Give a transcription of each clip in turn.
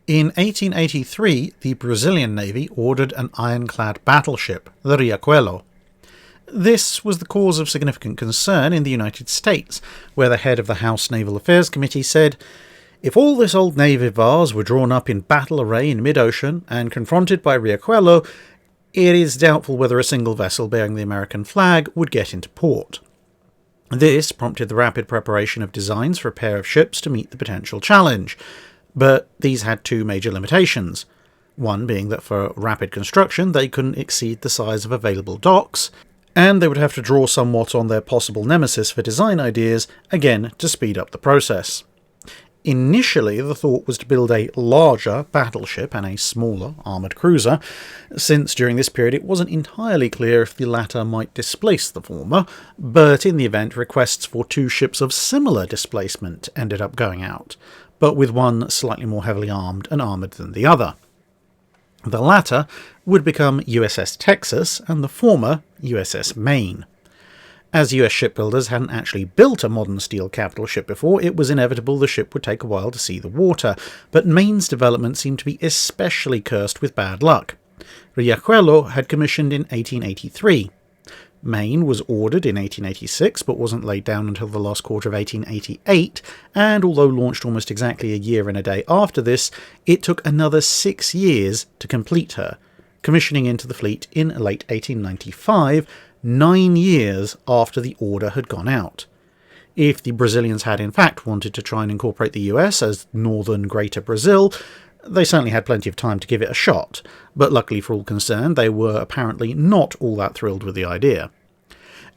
In 1883, the Brazilian Navy ordered an ironclad battleship, the Riachuelo. This was the cause of significant concern in the United States, where the head of the House Naval Affairs Committee said, "If all this old navy of ours were drawn up in battle array in mid-ocean and confronted by Riachuelo, it is doubtful whether a single vessel bearing the American flag would get into port." This prompted the rapid preparation of designs for a pair of ships to meet the potential challenge, but these had two major limitations. One being that for rapid construction they couldn't exceed the size of available docks, and they would have to draw somewhat on their possible nemesis for design ideas, again to speed up the process. Initially, the thought was to build a larger battleship and a smaller armoured cruiser, since during this period it wasn't entirely clear if the latter might displace the former, but in the event requests for two ships of similar displacement ended up going out, but with one slightly more heavily armed and armoured than the other. The latter would become USS Texas and the former USS Maine. As US shipbuilders hadn't actually built a modern steel capital ship before, it was inevitable the ship would take a while to see the water, but Maine's development seemed to be especially cursed with bad luck. Riachuelo had commissioned in 1883. Maine was ordered in 1886, but wasn't laid down until the last quarter of 1888, and although launched almost exactly a year and a day after this, it took another 6 years to complete her, commissioning into the fleet in late 1895, 9 years after the order had gone out. If the Brazilians had in fact wanted to try and incorporate the US as northern Greater Brazil, they certainly had plenty of time to give it a shot, but luckily for all concerned, they were apparently not all that thrilled with the idea.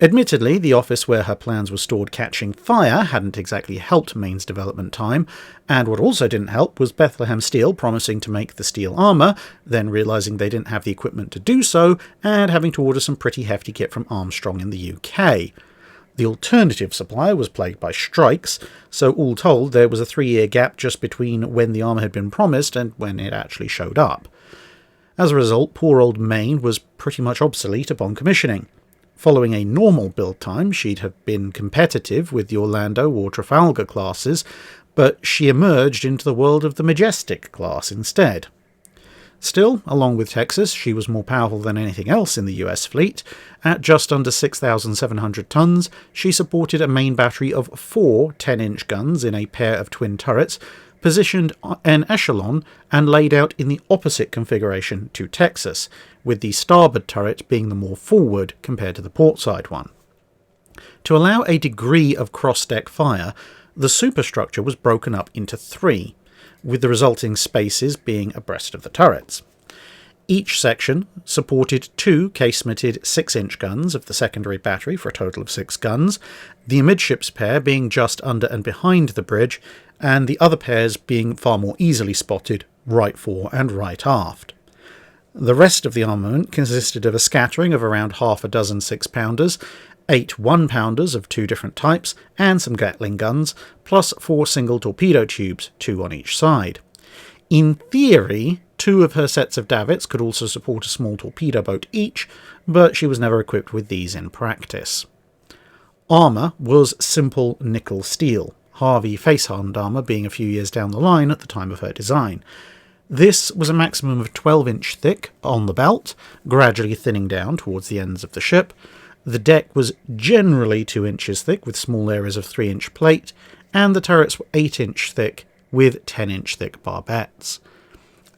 Admittedly, the office where her plans were stored catching fire hadn't exactly helped Maine's development time, and what also didn't help was Bethlehem Steel promising to make the steel armour, then realising they didn't have the equipment to do so, and having to order some pretty hefty kit from Armstrong in the UK. The alternative supply was plagued by strikes, so all told there was a 3-year gap just between when the armour had been promised and when it actually showed up. As a result, poor old Maine was pretty much obsolete upon commissioning. Following a normal build time, she'd have been competitive with the Orlando or Trafalgar classes, but she emerged into the world of the Majestic class instead. Still, along with Texas, she was more powerful than anything else in the US fleet. At just under 6,700 tons, she supported a main battery of 4 10-inch guns in a pair of twin turrets, positioned en echelon and laid out in the opposite configuration to Texas, with the starboard turret being the more forward compared to the portside one. To allow a degree of cross-deck fire, the superstructure was broken up into 3, with the resulting spaces being abreast of the turrets. Each section supported 2 casemated 6-inch guns of the secondary battery for a total of 6 guns, the amidships pair being just under and behind the bridge, and the other pairs being far more easily spotted right fore and right aft. The rest of the armament consisted of a scattering of around half a dozen 6-pounders, 8 1-pounders of 2 different types, and some Gatling guns, plus 4 single torpedo tubes, 2 on each side. In theory, 2 of her sets of davits could also support a small torpedo boat each, but she was never equipped with these in practice. Armour was simple nickel steel, Harvey face-hardened armour being a few years down the line at the time of her design. This was a maximum of 12-inch thick on the belt, gradually thinning down towards the ends of the ship. The deck was generally 2 inches thick with small areas of 3-inch plate, and the turrets were 8-inch thick with 10-inch thick barbettes.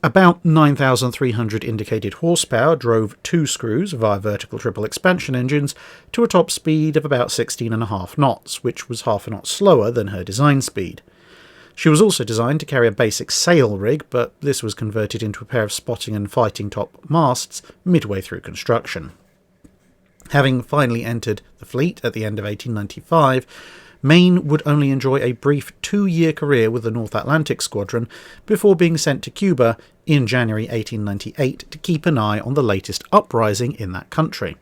About 9,300 indicated horsepower drove 2 screws via vertical triple expansion engines to a top speed of about 16.5 knots, which was half a knot slower than her design speed. She was also designed to carry a basic sail rig, but this was converted into a pair of spotting and fighting top masts midway through construction. Having finally entered the fleet at the end of 1895, Maine would only enjoy a brief 2-year career with the North Atlantic Squadron before being sent to Cuba in January 1898 to keep an eye on the latest uprising in that country.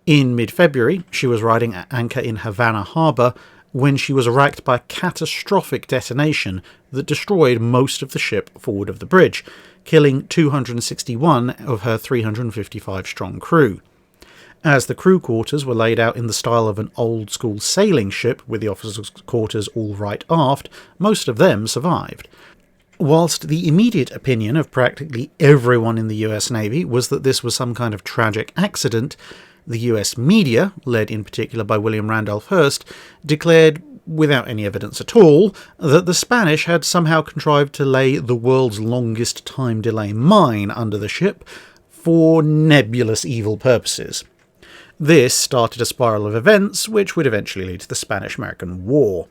In mid-February, she was riding at anchor in Havana Harbour when she was racked by a catastrophic detonation that destroyed most of the ship forward of the bridge, killing 261 of her 355-strong crew. As the crew quarters were laid out in the style of an old-school sailing ship with the officers' quarters all right aft, most of them survived. Whilst the immediate opinion of practically everyone in the US Navy was that this was some kind of tragic accident, the US media, led in particular by William Randolph Hearst, declared, without any evidence at all, that the Spanish had somehow contrived to lay the world's longest time delay mine under the ship for nebulous evil purposes. This started a spiral of events which would eventually lead to the Spanish-American War.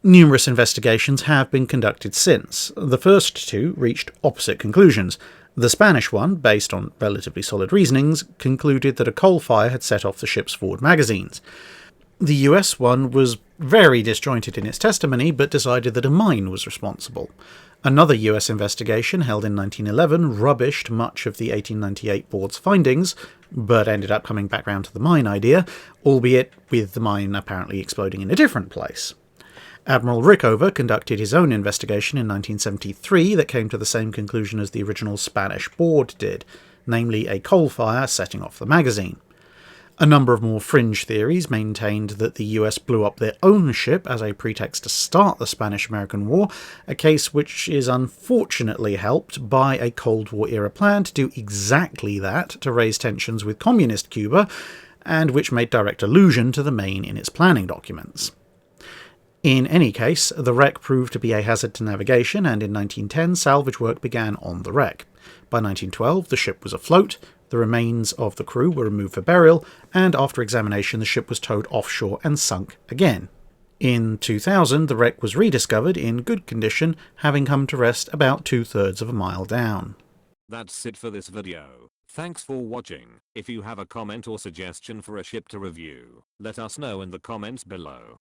Numerous investigations have been conducted since. The first two reached opposite conclusions. The Spanish one, based on relatively solid reasonings, concluded that a coal fire had set off the ship's forward magazines. The US one was very disjointed in its testimony, but decided that a mine was responsible. Another US investigation, held in 1911, rubbished much of the 1898 board's findings, but ended up coming back round to the mine idea, albeit with the mine apparently exploding in a different place. Admiral Rickover conducted his own investigation in 1973 that came to the same conclusion as the original Spanish board did, namely a coal fire setting off the magazine. A number of more fringe theories maintained that the US blew up their own ship as a pretext to start the Spanish-American War, a case which is unfortunately helped by a Cold War-era plan to do exactly that to raise tensions with communist Cuba, and which made direct allusion to the Maine in its planning documents. In any case, the wreck proved to be a hazard to navigation, and in 1910 salvage work began on the wreck. By 1912 the ship was afloat, the remains of the crew were removed for burial, and after examination the ship was towed offshore and sunk again. In 2000 the wreck was rediscovered in good condition, having come to rest about 2/3 of a mile down. That's it for this video. Thanks for watching. If you have a comment or suggestion for a ship to review, let us know in the comments below.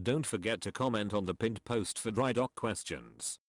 Don't forget to comment on the pinned post for dry dock questions.